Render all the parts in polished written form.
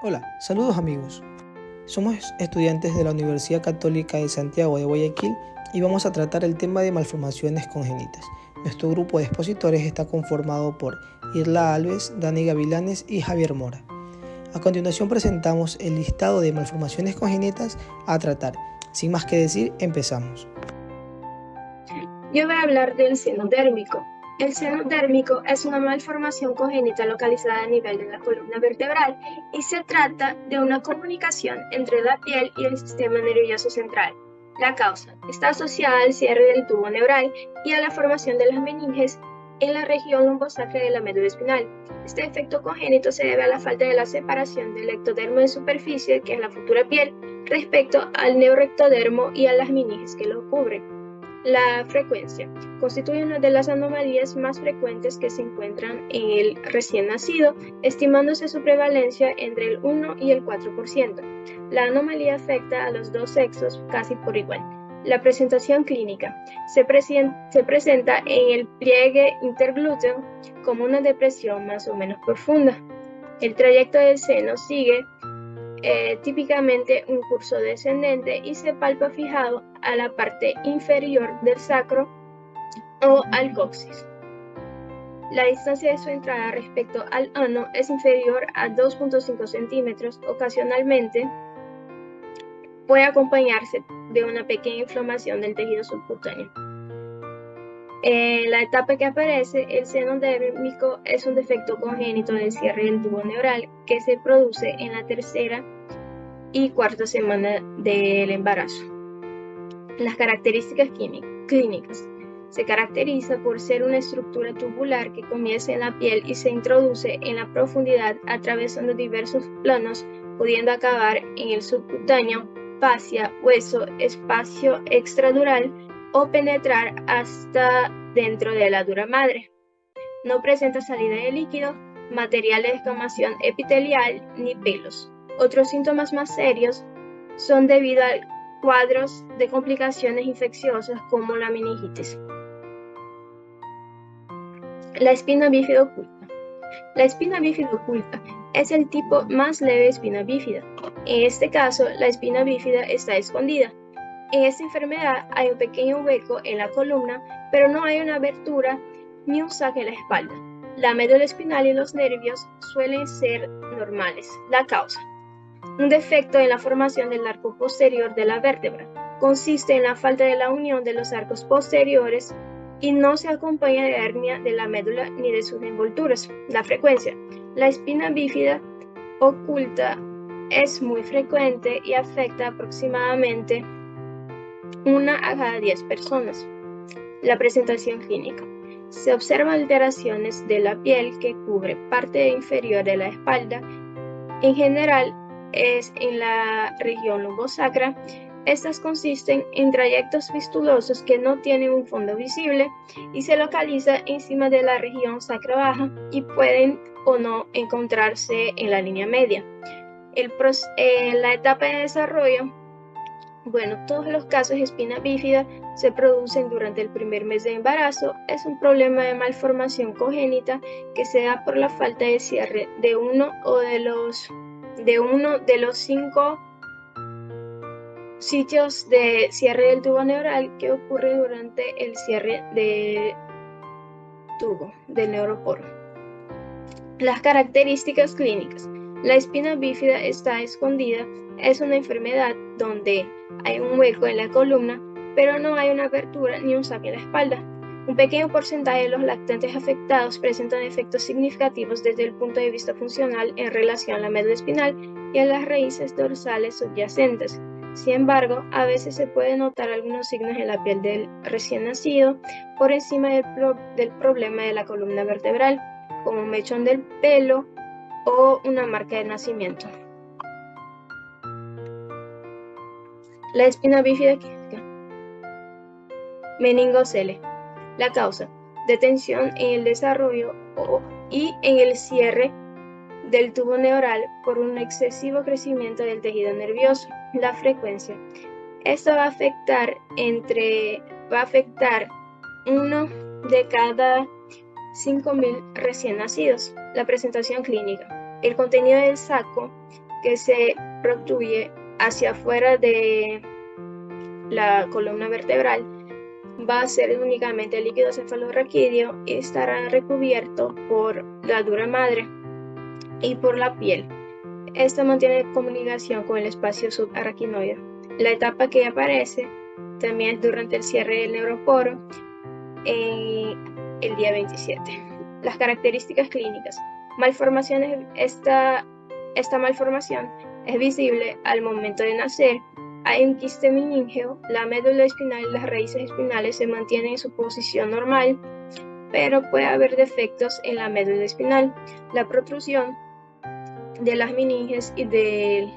Hola, saludos amigos. Somos estudiantes de la Universidad Católica de Santiago de Guayaquil y vamos a tratar el tema de malformaciones congénitas. Nuestro grupo de expositores está conformado por Irla Alves, Dani Gavilanes y Javier Mora. A continuación presentamos el listado de malformaciones congénitas a tratar. Sin más que decir, empezamos. Yo voy a hablar del seno dérmico. El seno dérmico es una malformación congénita localizada a nivel de la columna vertebral y se trata de una comunicación entre la piel y el sistema nervioso central. La causa está asociada al cierre del tubo neural y a la formación de las meninges en la región lumbosacra de la médula espinal. Este efecto congénito se debe a la falta de la separación del ectodermo de superficie, que es la futura piel, respecto al neuroectodermo y a las meninges que lo cubren. La frecuencia constituye una de las anomalías más frecuentes que se encuentran en el recién nacido, estimándose su prevalencia entre el 1 y el 4%. La anomalía afecta a los dos sexos casi por igual. La presentación clínica se presenta en el pliegue interglúteo como una depresión más o menos profunda. El trayecto del seno sigue típicamente un curso descendente y se palpa fijado a la parte inferior del sacro o al coxis. La distancia de su entrada respecto al ano es inferior a 2.5 centímetros. Ocasionalmente puede acompañarse de una pequeña inflamación del tejido subcutáneo. En la etapa que aparece, el seno dérmico es un defecto congénito del cierre del tubo neural que se produce en la tercera y cuarta semana del embarazo. Las características clínicas. Se caracteriza por ser una estructura tubular que comienza en la piel y se introduce en la profundidad atravesando diversos planos, pudiendo acabar en el subcutáneo, fascia, hueso, espacio extradural o penetrar hasta dentro de la dura madre. No presenta salida de líquido, material de descamación epitelial ni pelos. Otros síntomas más serios son debido a cuadros de complicaciones infecciosas como la meningitis. La espina bífida oculta. La espina bífida oculta es el tipo más leve de espina bífida. En este caso, la espina bífida está escondida. En esta enfermedad hay un pequeño hueco en la columna, pero no hay una abertura ni un saque en la espalda. La médula espinal y los nervios suelen ser normales. La causa. Un defecto en la formación del arco posterior de la vértebra. Consiste en la falta de la unión de los arcos posteriores y no se acompaña de hernia de la médula ni de sus envolturas. La frecuencia. La espina bífida oculta es muy frecuente y afecta aproximadamente 1 a cada 10 personas. La presentación clínica. Se observan alteraciones de la piel que cubre parte inferior de la espalda. En general, es en la región lumbosacra. Estas consisten en trayectos fistulosos que no tienen un fondo visible y se localiza encima de la región sacra baja y pueden o no encontrarse en la línea media. La etapa de desarrollo, todos los casos de espina bífida se producen durante el primer mes de embarazo. Es un problema de malformación congénita que se da por la falta de cierre de uno de los 5 sitios de cierre del tubo neural que ocurre durante el cierre del tubo del neuroporo. Las características clínicas. La espina bífida está escondida. Es una enfermedad donde hay un hueco en la columna, pero no hay una abertura ni un saque en la espalda. Un pequeño porcentaje de los lactantes afectados presentan efectos significativos desde el punto de vista funcional en relación a la médula espinal y a las raíces dorsales subyacentes. Sin embargo, a veces se puede notar algunos signos en la piel del recién nacido por encima del problema de la columna vertebral, como un mechón del pelo o una marca de nacimiento. La espina bífida quística. Meningocele. La causa. Detención en el desarrollo y en el cierre del tubo neural por un excesivo crecimiento del tejido nervioso. La frecuencia. Esto va a afectar 1 de cada 5.000 recién nacidos. La presentación clínica. El contenido del saco que se protruye hacia afuera de la columna vertebral va a ser únicamente el líquido cefalorraquídeo y estará recubierto por la dura madre y por la piel. Esta mantiene comunicación con el espacio subaracnoide. La etapa que aparece también es durante el cierre del neuroporo en el día 27. Las características clínicas. Malformaciones. Esta malformación es visible al momento de nacer. Hay un quiste meningeo, la médula espinal y las raíces espinales se mantienen en su posición normal, pero puede haber defectos en la médula espinal. La protrusión de las meninges y del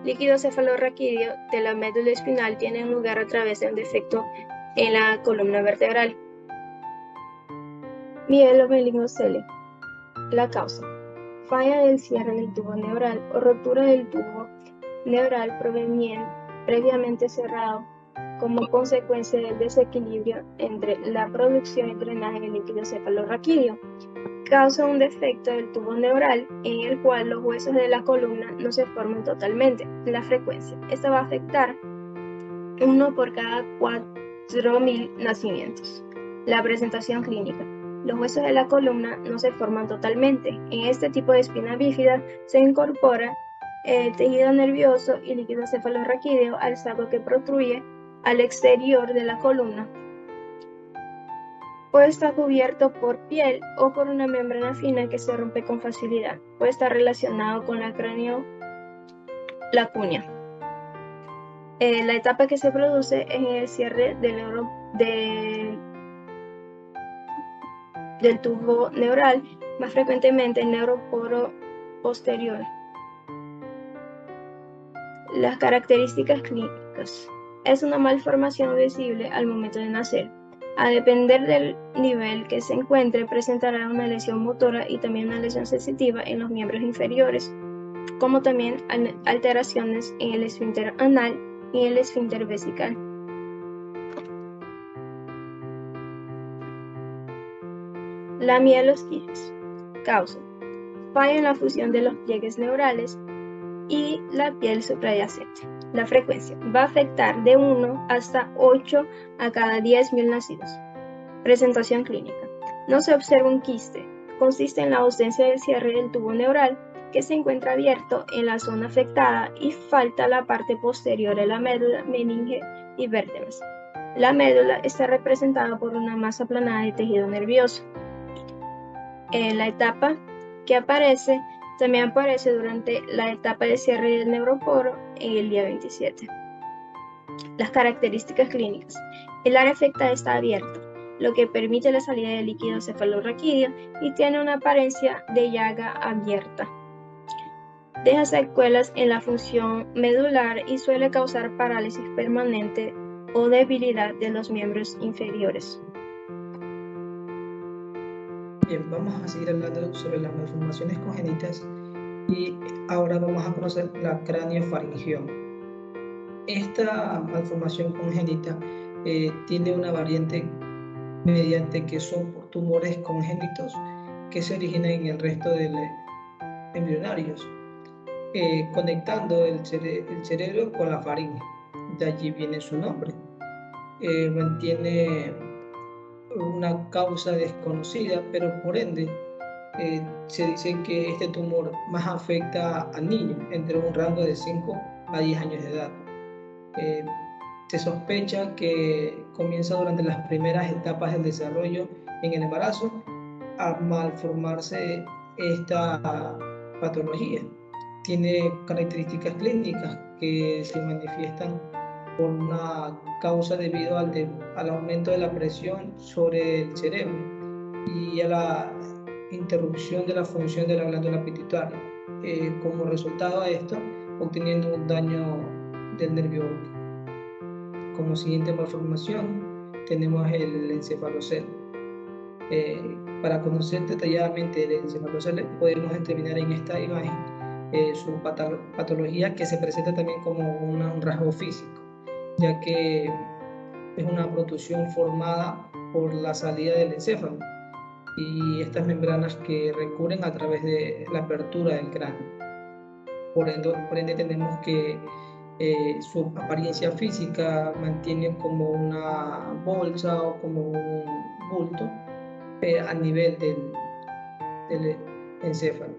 líquido cefalorraquídeo de la médula espinal tienen lugar a través de un defecto en la columna vertebral. Mielomeningocele. La causa. Falla del cierre del tubo neural o rotura del tubo neural previamente cerrado como consecuencia del desequilibrio entre la producción y drenaje del líquido cefalorraquídeo. Causa un defecto del tubo neural en el cual los huesos de la columna no se forman totalmente. La frecuencia. Esta va a afectar 1 por cada 4.000 nacimientos. La presentación clínica. Los huesos de la columna no se forman totalmente. En este tipo de espina bífida se incorpora el tejido nervioso y líquido cefalorraquídeo al saco que protruye al exterior de la columna. Puede estar cubierto por piel o por una membrana fina que se rompe con facilidad. Puede estar relacionado con la cráneo, la cuña. La etapa que se produce es en el cierre del tubo neural, más frecuentemente el neuroporo posterior. Las características clínicas. Es una malformación visible al momento de nacer. A depender del nivel que se encuentre, presentará una lesión motora y también una lesión sensitiva en los miembros inferiores, como también alteraciones en el esfínter anal y el esfínter vesical. La mielosquisis. Causa. Falla en la fusión de los pliegues neurales y la piel suprayacente. La frecuencia va a afectar de 1 hasta 8 a cada 10.000 nacidos. Presentación clínica. No se observa un quiste. Consiste en la ausencia del cierre del tubo neural que se encuentra abierto en la zona afectada y falta la parte posterior de la médula, meninge y vértebras. La médula está representada por una masa aplanada de tejido nervioso. La etapa que también aparece durante la etapa de cierre del neuroporo en el día 27. Las características clínicas. El área afectada está abierta, lo que permite la salida de líquido cefalorraquídeo y tiene una apariencia de llaga abierta. Deja secuelas en la función medular y suele causar parálisis permanente o debilidad de los miembros inferiores. Bien, vamos a seguir hablando sobre las malformaciones congénitas y ahora vamos a conocer la craniofaringioma. Esta malformación congénita tiene una variante mediante que son tumores congénitos que se originan en el resto de embrionarios, conectando el cerebro con la faringe. De allí viene su nombre. Mantiene una causa desconocida, pero por ende se dice que este tumor más afecta a niños entre un rango de 5 a 10 años de edad. Se sospecha que comienza durante las primeras etapas del desarrollo en el embarazo a malformarse esta patología. Tiene características clínicas que se manifiestan por una causa debido al aumento de la presión sobre el cerebro y a la interrupción de la función de la glándula pituitaria. Como resultado de esto, obteniendo un daño del nervio óptico. Como siguiente malformación tenemos el encefalocele. Para conocer detalladamente el encefalocele podemos determinar en esta imagen su patología, que se presenta también como un rasgo físico, ya que es una protrusión formada por la salida del encéfalo y estas membranas que recurren a través de la apertura del cráneo. Por ende tenemos que su apariencia física mantiene como una bolsa o como un bulto a nivel del encéfalo.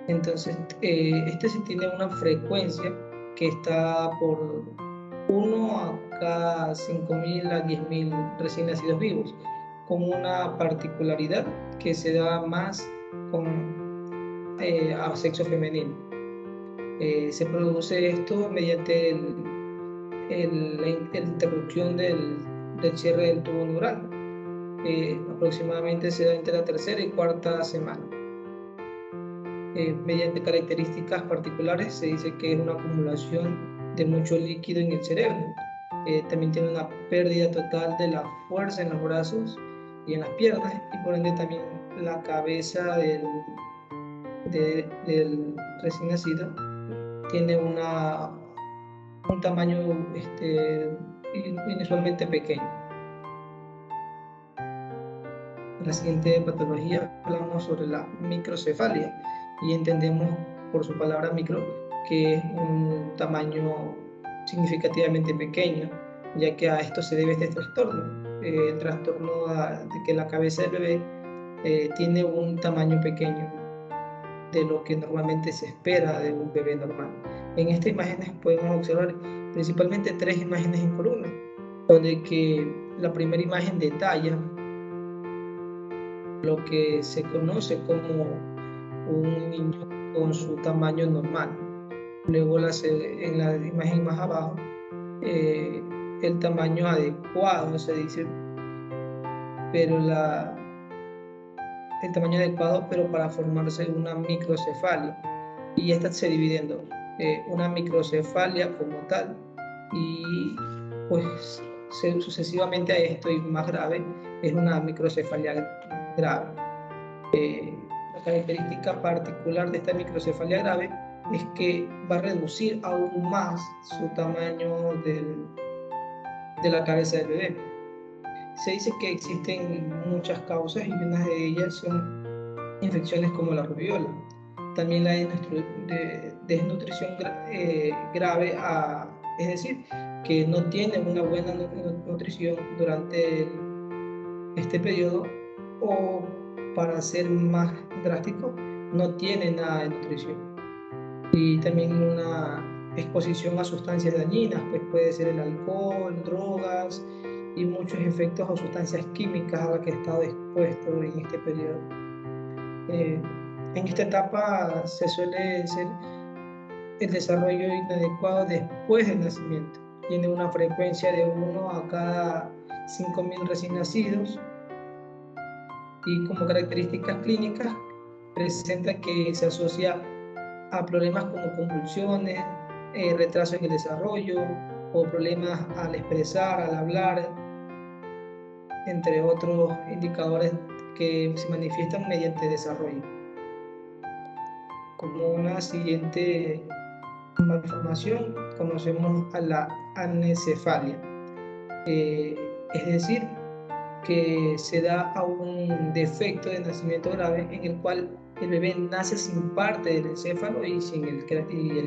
Entonces, este sí tiene una frecuencia que está por 1 a cada 5.000 a 10.000 recién nacidos vivos, con una particularidad que se da más a sexo femenino. Se produce esto mediante la interrupción del cierre del tubo neural. Aproximadamente se da entre la tercera y cuarta semana. Mediante características particulares se dice que es una acumulación de mucho líquido en el cerebro. También tiene una pérdida total de la fuerza en los brazos y en las piernas, y por ende también la cabeza del recién nacido tiene un tamaño inusualmente pequeño. En la siguiente patología hablamos sobre la microcefalia y entendemos por su palabra micro que es un tamaño significativamente pequeño, ya que a esto se debe este trastorno. El trastorno de que la cabeza del bebé tiene un tamaño pequeño de lo que normalmente se espera de un bebé normal. En estas imágenes podemos observar principalmente 3 imágenes en columna, donde que la primera imagen detalla lo que se conoce como un niño con su tamaño normal. Luego en la imagen más abajo, el tamaño adecuado se dice, pero el tamaño adecuado pero para formarse una microcefalia. Y esta se divide en dos, una microcefalia como tal y pues sucesivamente a esto y más grave es una microcefalia grave. La característica particular de esta microcefalia grave es que va a reducir aún más su tamaño de la cabeza del bebé. Se dice que existen muchas causas y una de ellas son infecciones como la rubiola. También la desnutrición grave, es decir, que no tiene una buena nutrición durante este periodo, o para ser más drástico, no tiene nada de nutrición. Y también una exposición a sustancias dañinas, pues puede ser el alcohol, drogas y muchos efectos o sustancias químicas a las que ha estado expuesto en este periodo. En esta etapa se suele ser el desarrollo inadecuado después del nacimiento. Tiene una frecuencia de 1 a cada 5.000 recién nacidos, y como características clínicas presenta que se asocia a problemas como convulsiones, retraso en el desarrollo o problemas al expresar, al hablar, entre otros indicadores que se manifiestan mediante desarrollo. Como una siguiente malformación conocemos a la anencefalia, es decir, que se da a un defecto de nacimiento grave en el cual el bebé nace sin parte del encéfalo y sin el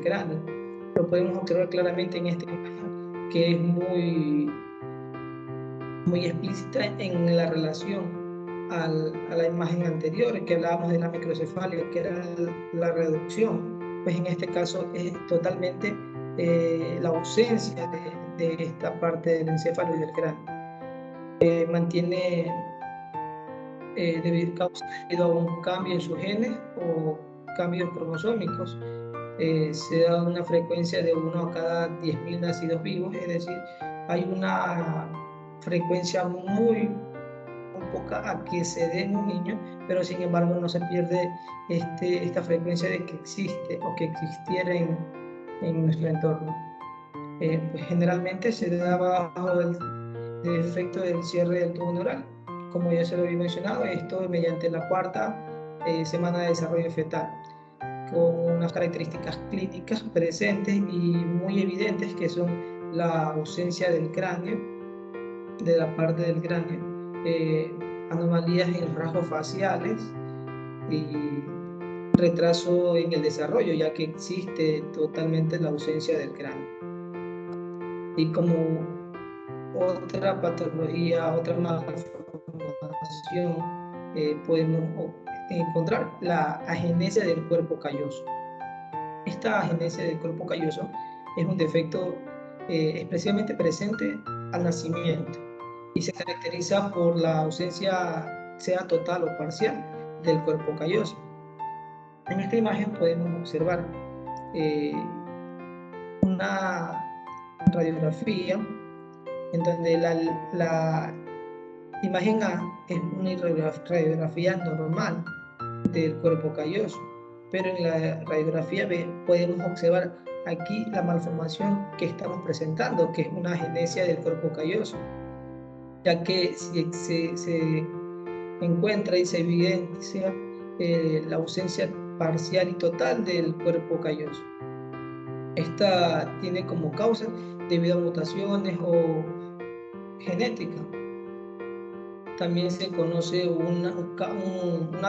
cráneo. Lo podemos observar claramente en esta imagen, que es muy explícita en la relación a la imagen anterior, que hablábamos de la microcefalia, que era la reducción. Pues en este caso es totalmente la ausencia de esta parte del encéfalo y del cráneo. Mantiene debido a un cambio en sus genes o cambios cromosómicos. Se da una frecuencia de 1 a cada 10.000 nacidos vivos, es decir, hay una frecuencia muy poca a que se dé en un niño, pero sin embargo no se pierde esta frecuencia de que existe o que existiera en nuestro entorno. Pues generalmente se da bajo el efecto del cierre del tubo neural, como ya se lo había mencionado, esto mediante la cuarta semana de desarrollo fetal, con unas características clínicas presentes y muy evidentes, que son la ausencia del cráneo, de la parte del cráneo, anomalías en rasgos faciales y retraso en el desarrollo, ya que existe totalmente la ausencia del cráneo. Y como otra patología, otra malformación, podemos encontrar la agenesia del cuerpo calloso. Esta agenesia del cuerpo calloso es un defecto especialmente presente al nacimiento y se caracteriza por la ausencia, sea total o parcial, del cuerpo calloso. En esta imagen podemos observar una radiografía en donde la imagen A es una radiografía normal del cuerpo calloso, pero en la radiografía B podemos observar aquí la malformación que estamos presentando, que es una agenesia del cuerpo calloso, ya que se encuentra y se evidencia la ausencia parcial y total del cuerpo calloso. Esta tiene como causa debido a mutaciones o genética. También se conoce una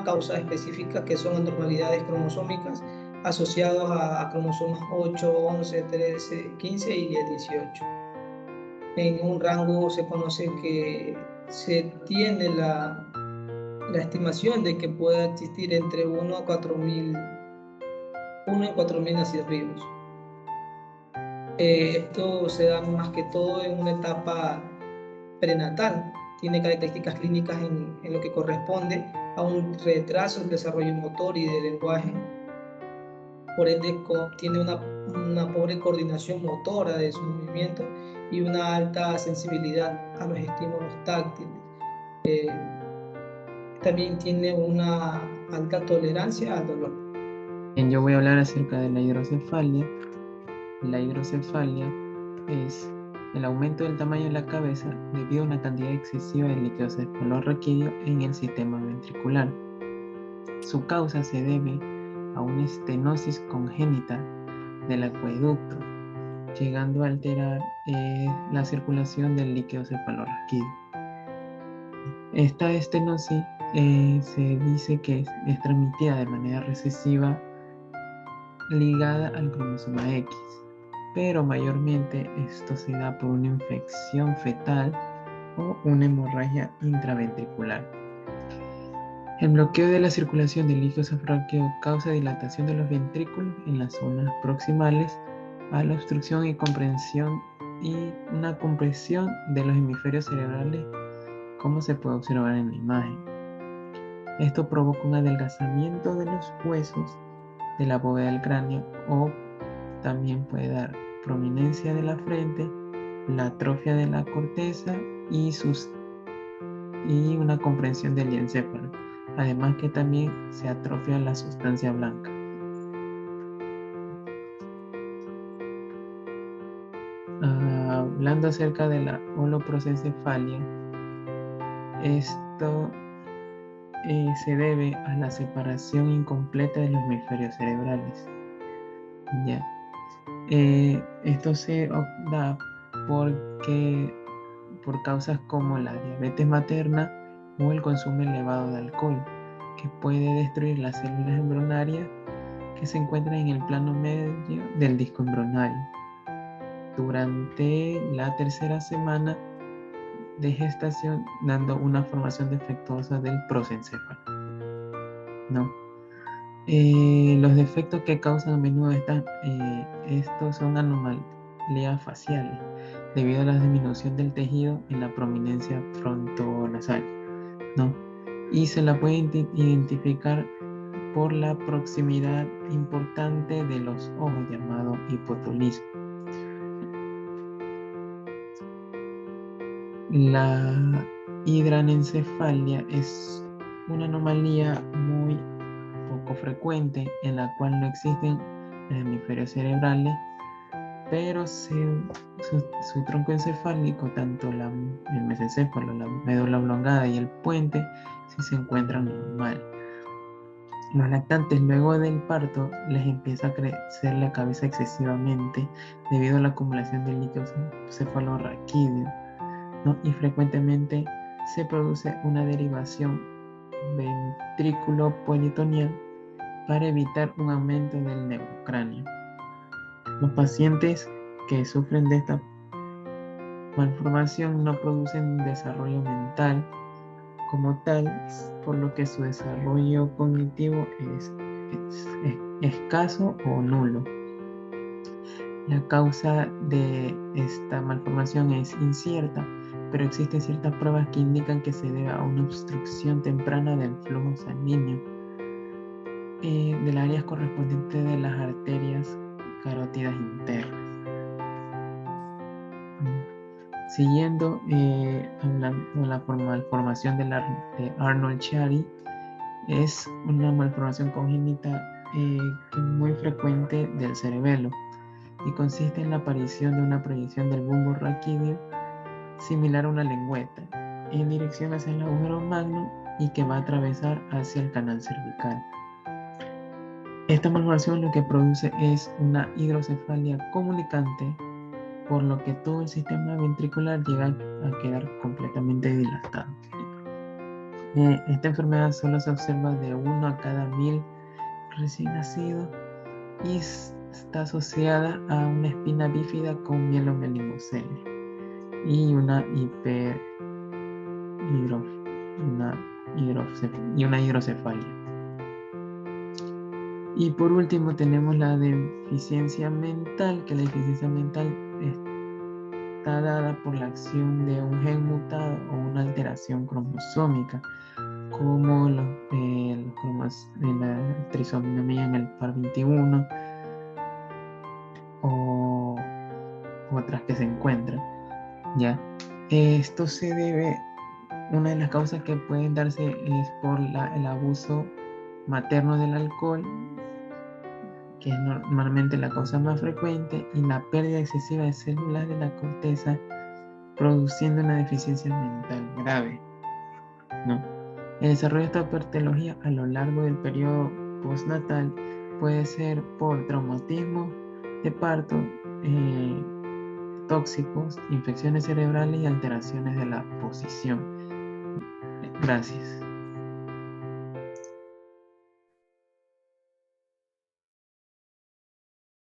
causa específica que son anormalidades cromosómicas asociadas a cromosomas 8, 11, 13, 15 y 18. En un rango se conoce que se tiene la estimación de que pueda existir entre 1 en 4.000 nacidos vivos. Esto se da más que todo en una etapa prenatal. Tiene características clínicas en lo que corresponde a un retraso del desarrollo motor y del lenguaje. Por ende, tiene una pobre coordinación motora de su movimiento y una alta sensibilidad a los estímulos táctiles. También tiene una alta tolerancia al dolor. Bien, yo voy a hablar acerca de la hidrocefalia. La hidrocefalia es el aumento del tamaño de la cabeza debido a una cantidad excesiva de líquido cefalorraquídeo en el sistema ventricular. Su causa se debe a una estenosis congénita del acueducto, llegando a alterar la circulación del líquido cefalorraquídeo. Esta estenosis se dice que es transmitida de manera recesiva ligada al cromosoma X, pero mayormente esto se da por una infección fetal o una hemorragia intraventricular. El bloqueo de la circulación del líquido cefalorraquídeo causa dilatación de los ventrículos en las zonas proximales a la obstrucción y comprensión y una compresión de los hemisferios cerebrales, como se puede observar en la imagen. Esto provoca un adelgazamiento de los huesos de la bóveda del cráneo o también puede dar prominencia de la frente, la atrofia de la corteza y una comprensión del encéfalo. Además que también se atrofia la sustancia blanca. Hablando acerca de la holoprosencefalia, esto se debe a la separación incompleta de los hemisferios cerebrales. Ya. Esto se da por causas como la diabetes materna o el consumo elevado de alcohol, que puede destruir las células embrionarias que se encuentran en el plano medio del disco embrionario. Durante la tercera semana de gestación, dando una formación defectuosa del prosencéfalo. ¿No? Los defectos que causan a menudo estos son anomalías faciales debido a la disminución del tejido en la prominencia frontonasal, ¿no? Y se la puede identificar por la proximidad importante de los ojos, llamado hipotonismo. La hidranencefalia es una anomalía muy poco frecuente en la cual no existen los hemisferios cerebrales, pero su tronco encefálico, tanto el mesencéfalo, la médula oblongada y el puente, sí se encuentran normal. Los lactantes luego del parto les empieza a crecer la cabeza excesivamente debido a la acumulación de líquido cefalorraquídeo, ¿no? Y frecuentemente se produce una derivación ventrículo-peritoneal para evitar un aumento del neurocráneo. Los pacientes que sufren de esta malformación no producen desarrollo mental como tal, por lo que su desarrollo cognitivo es escaso o nulo. La causa de esta malformación es incierta, pero existen ciertas pruebas que indican que se debe a una obstrucción temprana del flujo sanguíneo de las áreas correspondientes de las arterias carótidas internas. Siguiendo, hablando de la malformación de Arnold-Chiari, es una malformación congénita que es muy frecuente del cerebelo y consiste en la aparición de una proyección del bulbo raquídeo similar a una lengüeta en dirección hacia el agujero magno y que va a atravesar hacia el canal cervical. Esta malformación lo que produce es una hidrocefalia comunicante, por lo que todo el sistema ventricular llega a quedar completamente dilatado. Esta enfermedad solo se observa de 1 a cada 1000 recién nacidos y está asociada a una espina bífida con mielomeningocele y una hidrocefalia. Y por último tenemos la deficiencia mental, que la deficiencia mental está dada por la acción de un gen mutado o una alteración cromosómica, como la trisomía en el par 21 o otras que se encuentran. ¿Ya? Esto se debe, una de las causas que pueden darse es por el abuso materno del alcohol, que es normalmente la causa más frecuente, y la pérdida excesiva de células de la corteza, produciendo una deficiencia mental grave, ¿no? El desarrollo de esta patología a lo largo del periodo postnatal puede ser por traumatismo de parto, tóxicos, infecciones cerebrales y alteraciones de la posición. Gracias.